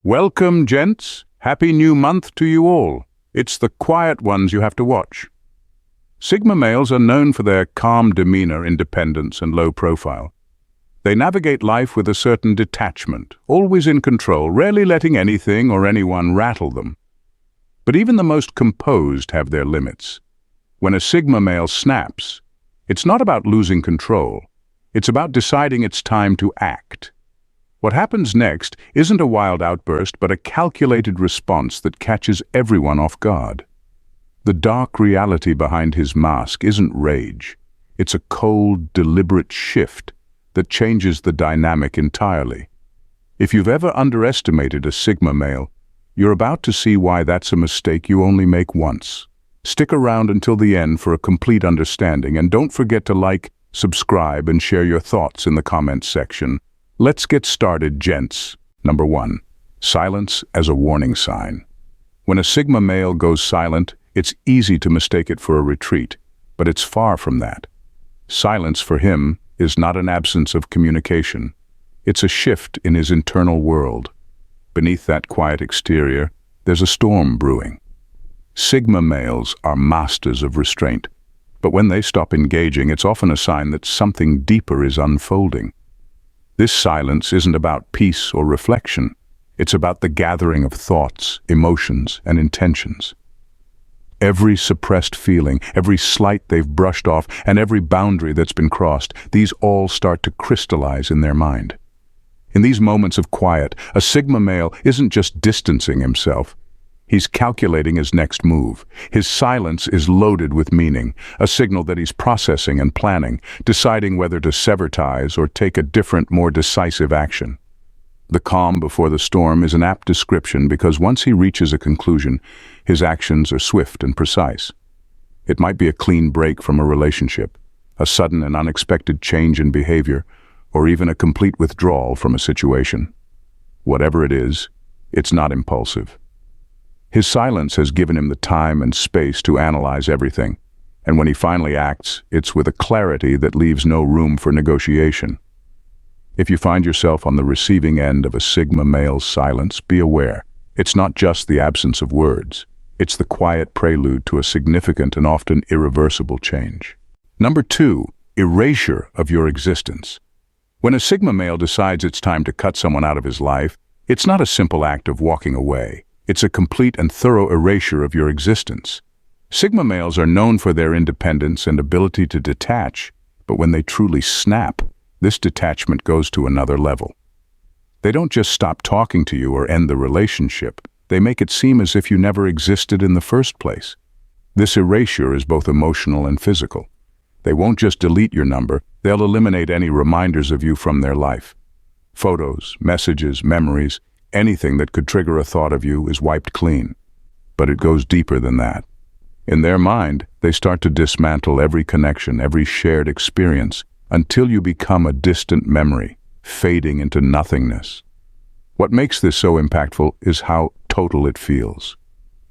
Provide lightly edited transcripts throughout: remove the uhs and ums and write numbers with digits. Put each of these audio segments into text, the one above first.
Welcome, gents. Happy new month to you all. It's the quiet ones you have to watch. Sigma males are known for their calm demeanor, independence, and low profile. They navigate life with a certain detachment, always in control, rarely letting anything or anyone rattle them. But even the most composed have their limits. When a Sigma male snaps, it's not about losing control. It's about deciding it's time to act. What happens next isn't a wild outburst, but a calculated response that catches everyone off guard. The dark reality behind his mask isn't rage. It's a cold, deliberate shift that changes the dynamic entirely. If you've ever underestimated a Sigma male, you're about to see why that's a mistake you only make once. Stick around until the end for a complete understanding, and don't forget to like, subscribe, and share your thoughts in the comments section. Let's get started, gents. Number 1. Silence as a warning sign. When a Sigma male goes silent, it's easy to mistake it for a retreat, but it's far from that. Silence for him is not an absence of communication. It's a shift in his internal world. Beneath that quiet exterior, there's a storm brewing. Sigma males are masters of restraint, but when they stop engaging, it's often a sign that something deeper is unfolding. This silence isn't about peace or reflection. It's about the gathering of thoughts, emotions, and intentions. Every suppressed feeling, every slight they've brushed off, and every boundary that's been crossed, these all start to crystallize in their mind. In these moments of quiet, a Sigma male isn't just distancing himself. He's calculating his next move. His silence is loaded with meaning, a signal that he's processing and planning, deciding whether to sever ties or take a different, more decisive action. The calm before the storm is an apt description because once he reaches a conclusion, his actions are swift and precise. It might be a clean break from a relationship, a sudden and unexpected change in behavior, or even a complete withdrawal from a situation. Whatever it is, it's not impulsive. His silence has given him the time and space to analyze everything, and when he finally acts, it's with a clarity that leaves no room for negotiation. If you find yourself on the receiving end of a Sigma male's silence, be aware. It's not just the absence of words. It's the quiet prelude to a significant and often irreversible change. Number 2, erasure of your existence. When a Sigma male decides it's time to cut someone out of his life, it's not a simple act of walking away. It's a complete and thorough erasure of your existence. Sigma males are known for their independence and ability to detach, but when they truly snap, this detachment goes to another level. They don't just stop talking to you or end the relationship. They make it seem as if you never existed in the first place. This erasure is both emotional and physical. They won't just delete your number, they'll eliminate any reminders of you from their life. Photos, messages, memories, anything that could trigger a thought of you is wiped clean. But it goes deeper than that. In their mind, they start to dismantle every connection, every shared experience, until you become a distant memory, fading into nothingness. What makes this so impactful is how total it feels.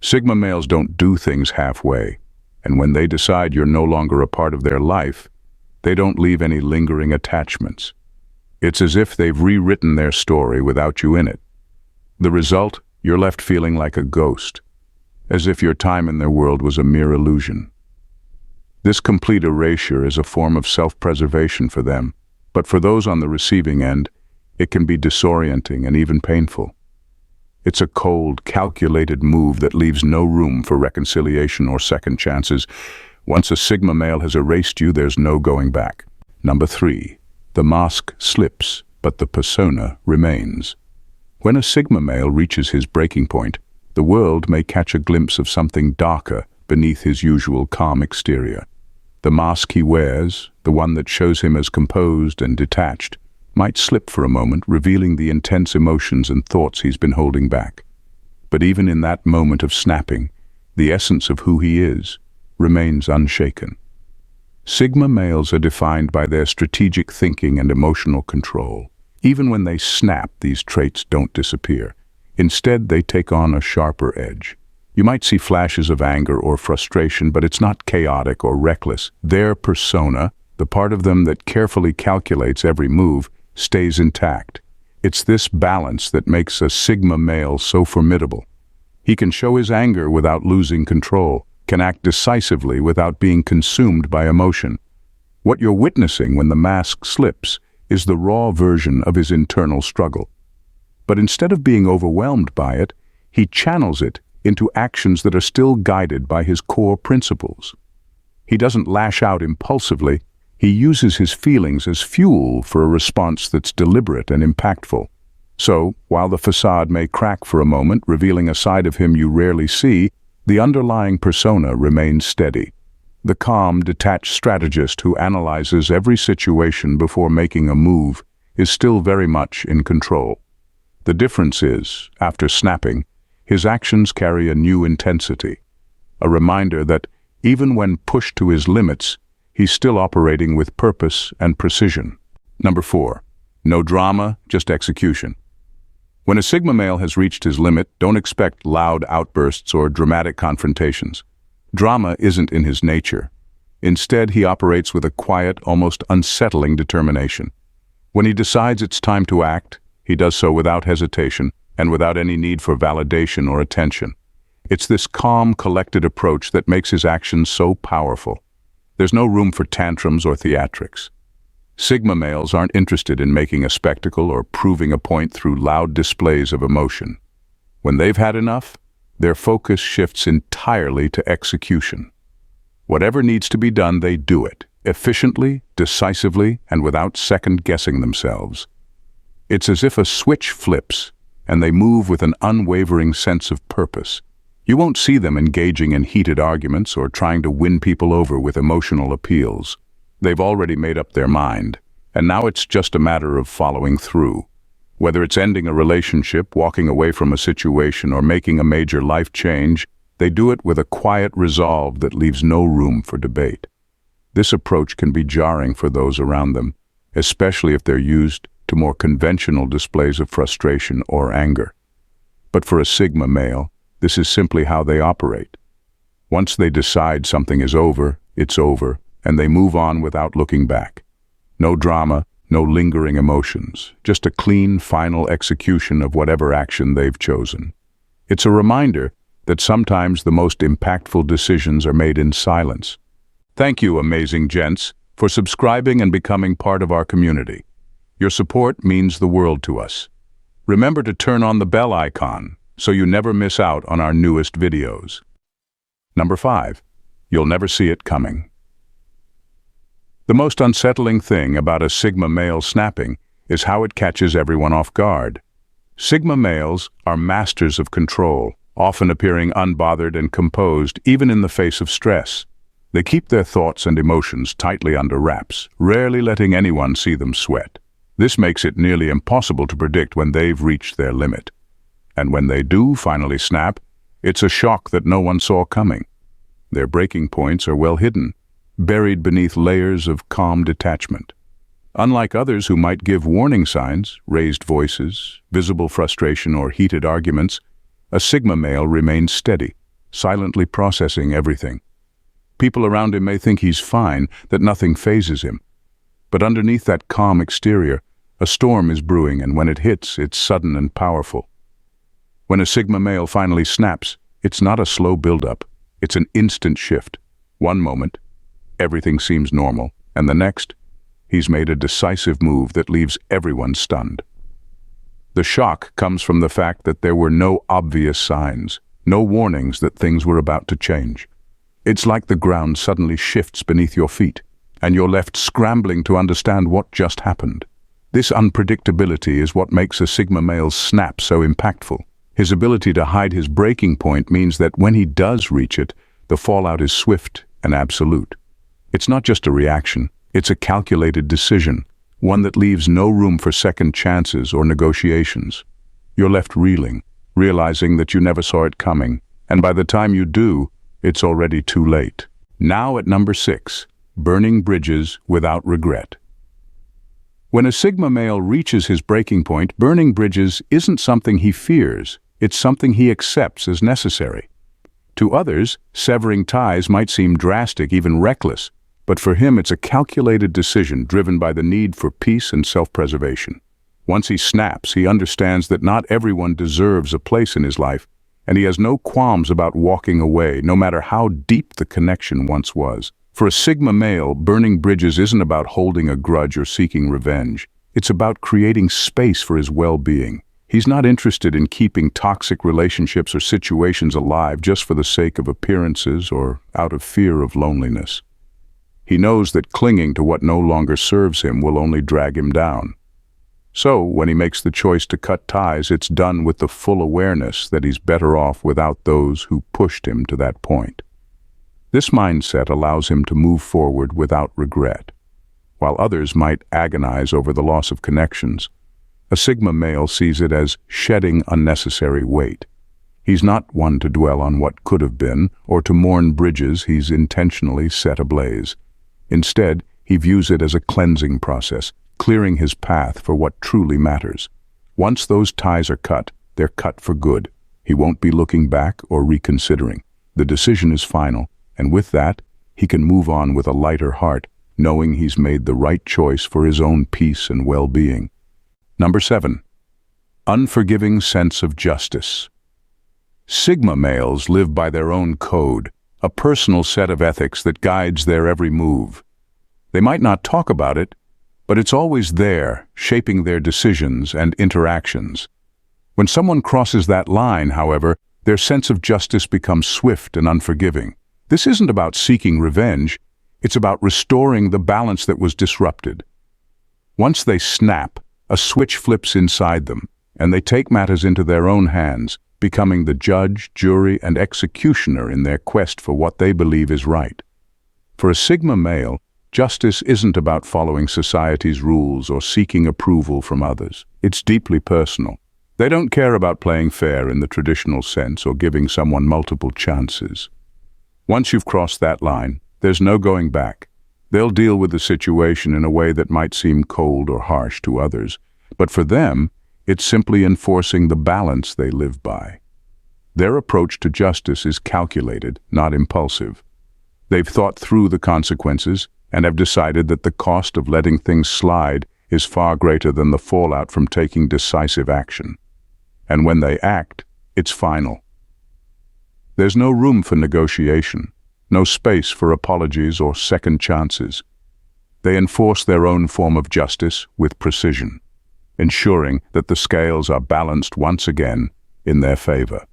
Sigma males don't do things halfway, and when they decide you're no longer a part of their life, they don't leave any lingering attachments. It's as if they've rewritten their story without you in it. The result, you're left feeling like a ghost, as if your time in their world was a mere illusion. This complete erasure is a form of self-preservation for them, but for those on the receiving end, it can be disorienting and even painful. It's a cold, calculated move that leaves no room for reconciliation or second chances. Once a Sigma male has erased you, there's no going back. Number 3, the mask slips, but the persona remains. When a Sigma male reaches his breaking point, the world may catch a glimpse of something darker beneath his usual calm exterior. The mask he wears, the one that shows him as composed and detached, might slip for a moment, revealing the intense emotions and thoughts he's been holding back. But even in that moment of snapping, the essence of who he is remains unshaken. Sigma males are defined by their strategic thinking and emotional control. Even when they snap, these traits don't disappear. Instead, they take on a sharper edge. You might see flashes of anger or frustration, but it's not chaotic or reckless. Their persona, the part of them that carefully calculates every move, stays intact. It's this balance that makes a Sigma male so formidable. He can show his anger without losing control, can act decisively without being consumed by emotion. What you're witnessing when the mask slips is the raw version of his internal struggle. But instead of being overwhelmed by it, he channels it into actions that are still guided by his core principles. He doesn't lash out impulsively. He uses his feelings as fuel for a response that's deliberate and impactful. So, while the facade may crack for a moment, revealing a side of him you rarely see, the underlying persona remains steady. The calm, detached strategist who analyzes every situation before making a move is still very much in control. The difference is, after snapping, his actions carry a new intensity, a reminder that, even when pushed to his limits, he's still operating with purpose and precision. Number 4. No drama, just execution. When a Sigma male has reached his limit, don't expect loud outbursts or dramatic confrontations. Drama isn't in his nature. Instead, he operates with a quiet, almost unsettling determination. When he decides it's time to act, he does so without hesitation and without any need for validation or attention. It's this calm, collected approach that makes his actions so powerful. There's no room for tantrums or theatrics. Sigma males aren't interested in making a spectacle or proving a point through loud displays of emotion. When they've had enough, their focus shifts entirely to execution. Whatever needs to be done, they do it, efficiently, decisively, and without second-guessing themselves. It's as if a switch flips, and they move with an unwavering sense of purpose. You won't see them engaging in heated arguments or trying to win people over with emotional appeals. They've already made up their mind, and now it's just a matter of following through. Whether it's ending a relationship, walking away from a situation, or making a major life change, they do it with a quiet resolve that leaves no room for debate. This approach can be jarring for those around them, especially if they're used to more conventional displays of frustration or anger. But for a Sigma male, this is simply how they operate. Once they decide something is over, it's over, and they move on without looking back. No drama, no lingering emotions, just a clean, final execution of whatever action they've chosen. It's a reminder that sometimes the most impactful decisions are made in silence. Thank you, amazing gents, for subscribing and becoming part of our community. Your support means the world to us. Remember to turn on the bell icon so you never miss out on our newest videos. Number 5. You'll never see it coming. The most unsettling thing about a Sigma male snapping is how it catches everyone off guard. Sigma males are masters of control, often appearing unbothered and composed even in the face of stress. They keep their thoughts and emotions tightly under wraps, rarely letting anyone see them sweat. This makes it nearly impossible to predict when they've reached their limit. And when they do finally snap, it's a shock that no one saw coming. Their breaking points are well hidden, buried beneath layers of calm detachment. Unlike others who might give warning signs, raised voices, visible frustration, or heated arguments, a Sigma male remains steady, silently processing everything. People around him may think he's fine, that nothing phases him. But underneath that calm exterior, a storm is brewing, and when it hits, it's sudden and powerful. When a Sigma male finally snaps, it's not a slow build-up. It's an instant shift. One moment, everything seems normal, and the next, he's made a decisive move that leaves everyone stunned. The shock comes from the fact that there were no obvious signs, no warnings that things were about to change. It's like the ground suddenly shifts beneath your feet, and you're left scrambling to understand what just happened. This unpredictability is what makes a Sigma male's snap so impactful. His ability to hide his breaking point means that when he does reach it, the fallout is swift and absolute. It's not just a reaction, it's a calculated decision, one that leaves no room for second chances or negotiations. You're left reeling, realizing that you never saw it coming, and by the time you do, it's already too late. Now at number 6, burning bridges without regret. When a Sigma male reaches his breaking point, burning bridges isn't something he fears, it's something he accepts as necessary. To others, severing ties might seem drastic, even reckless, but for him it's a calculated decision driven by the need for peace and self-preservation. Once he snaps, he understands that not everyone deserves a place in his life, and he has no qualms about walking away, no matter how deep the connection once was. For a Sigma male, burning bridges isn't about holding a grudge or seeking revenge. It's about creating space for his well-being. He's not interested in keeping toxic relationships or situations alive just for the sake of appearances or out of fear of loneliness. He knows that clinging to what no longer serves him will only drag him down. So, when he makes the choice to cut ties, it's done with the full awareness that he's better off without those who pushed him to that point. This mindset allows him to move forward without regret. While others might agonize over the loss of connections, a Sigma male sees it as shedding unnecessary weight. He's not one to dwell on what could have been or to mourn bridges he's intentionally set ablaze. Instead, he views it as a cleansing process, clearing his path for what truly matters. Once those ties are cut, they're cut for good. He won't be looking back or reconsidering. The decision is final, and with that, he can move on with a lighter heart, knowing he's made the right choice for his own peace and well-being. Number 7. Unforgiving sense of justice. Sigma males live by their own code, a personal set of ethics that guides their every move. They might not talk about it, but it's always there, shaping their decisions and interactions. When someone crosses that line, however, their sense of justice becomes swift and unforgiving. This isn't about seeking revenge, it's about restoring the balance that was disrupted. Once they snap, a switch flips inside them, and they take matters into their own hands, becoming the judge, jury, and executioner in their quest for what they believe is right. For a Sigma male, justice isn't about following society's rules or seeking approval from others. It's deeply personal. They don't care about playing fair in the traditional sense or giving someone multiple chances. Once you've crossed that line, there's no going back. They'll deal with the situation in a way that might seem cold or harsh to others, but for them, it's simply enforcing the balance they live by. Their approach to justice is calculated, not impulsive. They've thought through the consequences and have decided that the cost of letting things slide is far greater than the fallout from taking decisive action. And when they act, it's final. There's no room for negotiation, no space for apologies or second chances. They enforce their own form of justice with precision, ensuring that the scales are balanced once again in their favor.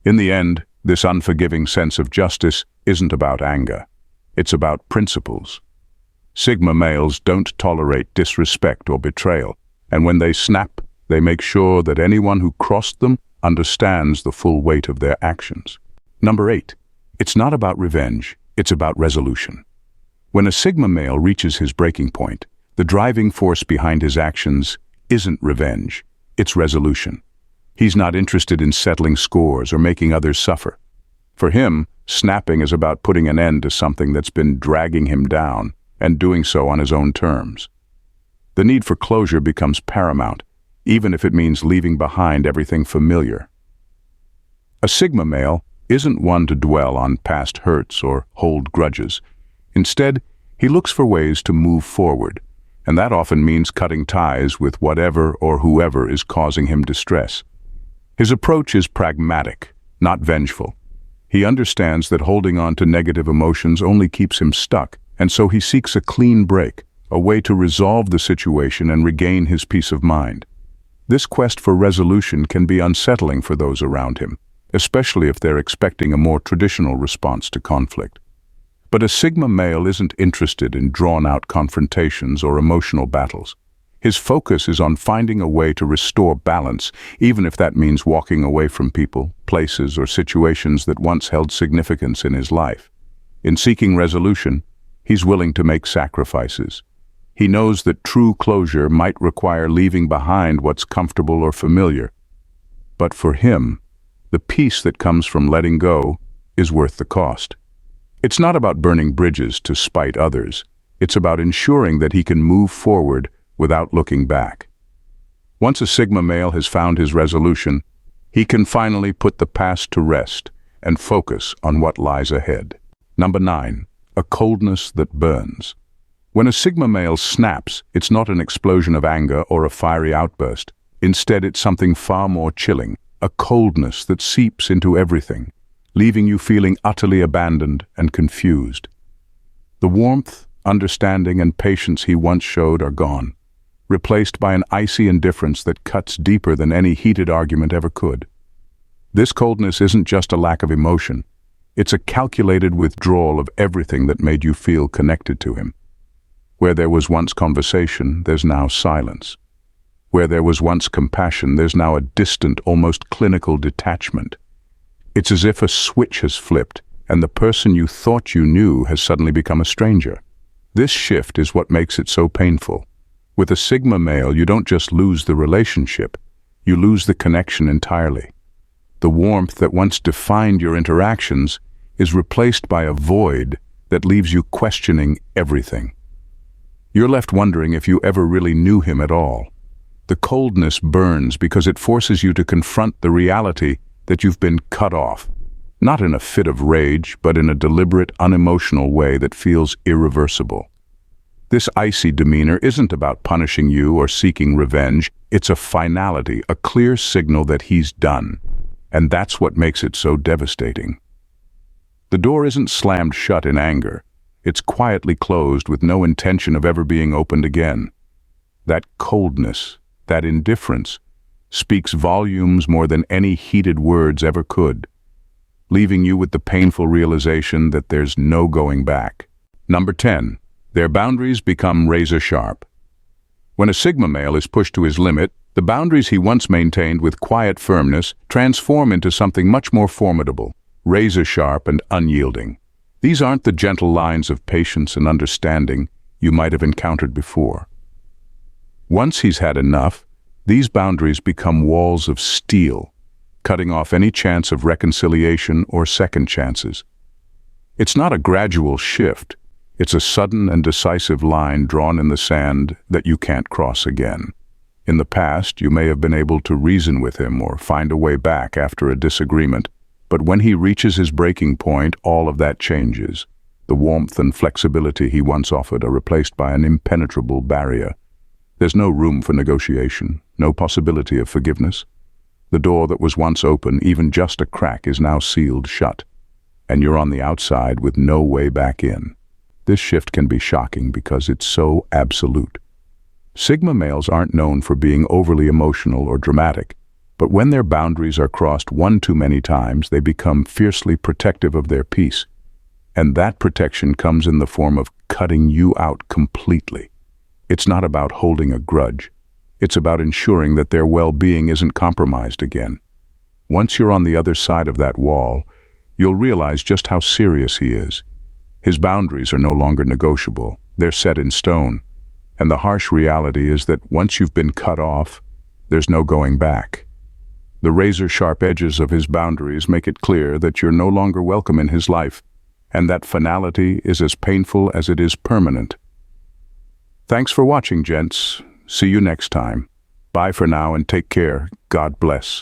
In the end, this unforgiving sense of justice isn't about anger. It's about principles. Sigma males don't tolerate disrespect or betrayal, and when they snap, they make sure that anyone who crossed them understands the full weight of their actions. Number 8. It's not about revenge, it's about resolution. When a Sigma male reaches his breaking point, the driving force behind his actions isn't revenge, it's resolution. He's not interested in settling scores or making others suffer. For him, snapping is about putting an end to something that's been dragging him down and doing so on his own terms. The need for closure becomes paramount, even if it means leaving behind everything familiar. A Sigma male isn't one to dwell on past hurts or hold grudges. Instead, he looks for ways to move forward, and that often means cutting ties with whatever or whoever is causing him distress. His approach is pragmatic, not vengeful. He understands that holding on to negative emotions only keeps him stuck, and so he seeks a clean break, a way to resolve the situation and regain his peace of mind. This quest for resolution can be unsettling for those around him, especially if they're expecting a more traditional response to conflict. But a Sigma male isn't interested in drawn-out confrontations or emotional battles. His focus is on finding a way to restore balance, even if that means walking away from people, places, or situations that once held significance in his life. In seeking resolution, he's willing to make sacrifices. He knows that true closure might require leaving behind what's comfortable or familiar. But for him, the peace that comes from letting go is worth the cost. It's not about burning bridges to spite others. It's about ensuring that he can move forward without looking back. Once a Sigma male has found his resolution, he can finally put the past to rest and focus on what lies ahead. Number 9. A coldness that burns. When a Sigma male snaps, it's not an explosion of anger or a fiery outburst. Instead, it's something far more chilling, a coldness that seeps into everything, leaving you feeling utterly abandoned and confused. The warmth, understanding, and patience he once showed are gone, replaced by an icy indifference that cuts deeper than any heated argument ever could. This coldness isn't just a lack of emotion. It's a calculated withdrawal of everything that made you feel connected to him. Where there was once conversation, there's now silence. Where there was once compassion, there's now a distant, almost clinical detachment. It's as if a switch has flipped, and the person you thought you knew has suddenly become a stranger. This shift is what makes it so painful. With a Sigma male, you don't just lose the relationship, you lose the connection entirely. The warmth that once defined your interactions is replaced by a void that leaves you questioning everything. You're left wondering if you ever really knew him at all. The coldness burns because it forces you to confront the reality that you've been cut off, not in a fit of rage, but in a deliberate, unemotional way that feels irreversible. This icy demeanor isn't about punishing you or seeking revenge. It's a finality, a clear signal that he's done. And that's what makes it so devastating. The door isn't slammed shut in anger. It's quietly closed with no intention of ever being opened again. That coldness, that indifference, speaks volumes more than any heated words ever could, leaving you with the painful realization that there's no going back. Number 10. Their boundaries become razor-sharp. When a Sigma male is pushed to his limit, the boundaries he once maintained with quiet firmness transform into something much more formidable, razor-sharp and unyielding. These aren't the gentle lines of patience and understanding you might have encountered before. Once he's had enough, these boundaries become walls of steel, cutting off any chance of reconciliation or second chances. It's not a gradual shift. It's a sudden and decisive line drawn in the sand that you can't cross again. In the past, you may have been able to reason with him or find a way back after a disagreement, but when he reaches his breaking point, all of that changes. The warmth and flexibility he once offered are replaced by an impenetrable barrier. There's no room for negotiation, no possibility of forgiveness. The door that was once open, even just a crack, is now sealed shut, and you're on the outside with no way back in. This shift can be shocking because it's so absolute. Sigma males aren't known for being overly emotional or dramatic, but when their boundaries are crossed one too many times, they become fiercely protective of their peace. And that protection comes in the form of cutting you out completely. It's not about holding a grudge. It's about ensuring that their well-being isn't compromised again. Once you're on the other side of that wall, you'll realize just how serious he is. His boundaries are no longer negotiable. They're set in stone. And the harsh reality is that once you've been cut off, there's no going back. The razor-sharp edges of his boundaries make it clear that you're no longer welcome in his life, and that finality is as painful as it is permanent. Thanks for watching, gents. See you next time. Bye for now and take care. God bless.